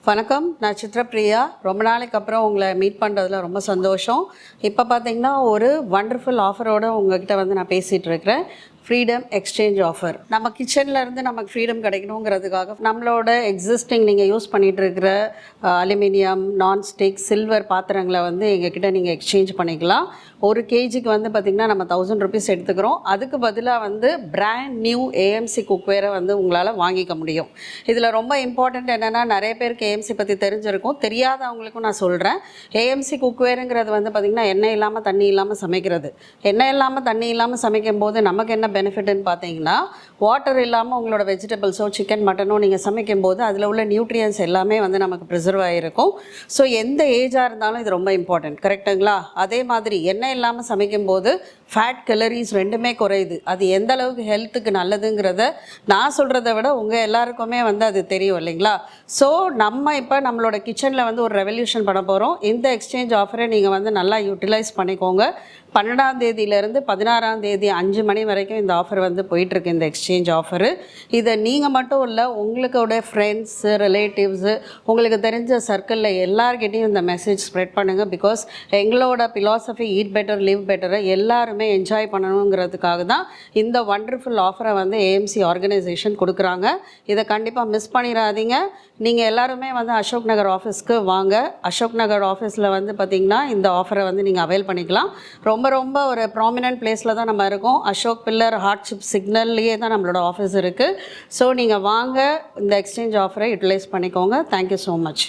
வணக்கம், நான் சித்ரப்ரியா. ரொம்ப நாளைக்கு அப்புறம் உங்களை மீட் பண்ணுறதுல ரொம்ப சந்தோஷம். இப்போ பார்த்தீங்கன்னா ஒரு வண்டர்ஃபுல் ஆஃபரோடு உங்ககிட்ட வந்து நான் பேசிகிட்டு இருக்கிறேன். Freedom exchange offer. நம்ம கிச்சனில் இருந்து நமக்கு ஃப்ரீடம் கிடைக்கணுங்கிறதுக்காக நம்மளோட எக்ஸிஸ்டிங் நீங்கள் யூஸ் பண்ணிகிட்டு இருக்கிற அலுமினியம், நான்ஸ்டிக், சில்வர் பாத்திரங்களை வந்து எங்ககிட்ட நீங்கள் எக்ஸ்சேஞ்ச் பண்ணிக்கலாம். ஒரு கேஜிக்கு வந்து பார்த்திங்கன்னா நம்ம 1000 ருபீஸ் எடுத்துக்கிறோம். அதுக்கு பதிலாக வந்து பிராண்ட் நியூ ஏஎம்சி குக்வேரை வந்து உங்களால் வாங்கிக்க முடியும். இதில் ரொம்ப இம்பார்ட்டண்ட் என்னென்னா, நிறைய பேருக்கு ஏஎம்சி பற்றி தெரிஞ்சிருக்கும், தெரியாதவங்களுக்கும் நான் சொல்கிறேன். ஏஎம்சி குக்வேருங்கிறது வந்து பார்த்திங்கன்னா எண்ணெய் இல்லாமல் தண்ணி இல்லாமல் சமைக்கிறது. எண்ணெய் இல்லாமல் தண்ணி இல்லாமல் சமைக்கும் போது நமக்கு என்ன பெனிஃபிட்னு பார்த்தீங்கன்னா, வாட்டர் இல்லாமல் உங்களோட வெஜிடபிள்ஸோ சிக்கன் மட்டனோ நீங்கள் சமைக்கும் போது அதில் உள்ள நியூட்ரியன்ஸ் எல்லாமே வந்து நமக்கு ப்ரிசர்வ் ஆகிருக்கும். ஸோ எந்த ஏஜாக இருந்தாலும் இது ரொம்ப இம்பார்ட்டன்ட், கரெக்டுங்களா? அதே மாதிரி எண்ணெய் இல்லாமல் சமைக்கும் போது ஃபேட், கலரிஸ் ரெண்டுமே குறையுது. அது எந்த அளவுக்கு ஹெல்த்துக்கு நல்லதுங்கிறத நான் சொல்கிறத விட உங்கள் எல்லாருக்குமே வந்து அது தெரியும் இல்லைங்களா? ஸோ நம்ம இப்போ நம்மளோட கிச்சனில் வந்து ஒரு ரெவல்யூஷன் பண்ண போகிறோம். இந்த எக்ஸ்சேஞ்ச் ஆஃபரை நீங்கள் வந்து நல்லா யூட்டிலைஸ் பண்ணிக்கோங்க. 12ஆம் தேதியிலேருந்து 16ஆம் தேதி 5 மணி வரைக்கும் இந்த ஆஃபர் வந்து போயிட்டுருக்கு, இந்த எக்ஸ்சேஞ்ச் ஆஃபரு. இதை நீங்கள் மட்டும் இல்லை, உங்களுடைய ஃப்ரெண்ட்ஸு, ரிலேட்டிவ்ஸு, உங்களுக்கு தெரிஞ்ச சர்க்கிளில் எல்லார்கிட்டையும் இந்த மெசேஜ் ஸ்ப்ரெட் பண்ணுங்கள். பிகாஸ் எங்களோட ஃபிலாசபி ஈட் பெட்டர் லிவ் பெட்டரை எல்லாருமே என்ஜாய் பண்ணணுங்கிறதுக்காக தான் இந்த வண்டர்ஃபுல் ஆஃபரை வந்து ஏஎம்சி ஆர்கனைசேஷன் கொடுக்குறாங்க. இதை கண்டிப்பாக மிஸ் பண்ணிடாதீங்க. நீங்கள் எல்லாருமே வந்து அசோக் நகர் ஆஃபீஸ்க்கு வாங்க. அசோக் நகர் ஆஃபீஸில் வந்து பார்த்திங்கன்னா இந்த ஆஃபரை வந்து நீங்கள் அவைல் பண்ணிக்கலாம். ரொம்ப ஒரு ப்ராமினன்ட் பிளேஸில் தான் நம்ம இருக்கோம். அசோக் பில்லர் ஹார்ட்ஷிப் சிக்னல்லையே தான் நம்மளோட ஆஃபீஸ் இருக்குது. ஸோ நீங்கள் வாங்க, இந்த எக்ஸ்சேஞ்ச் ஆஃபரை யூட்டிலைஸ் பண்ணிக்கோங்க. Thank you so much.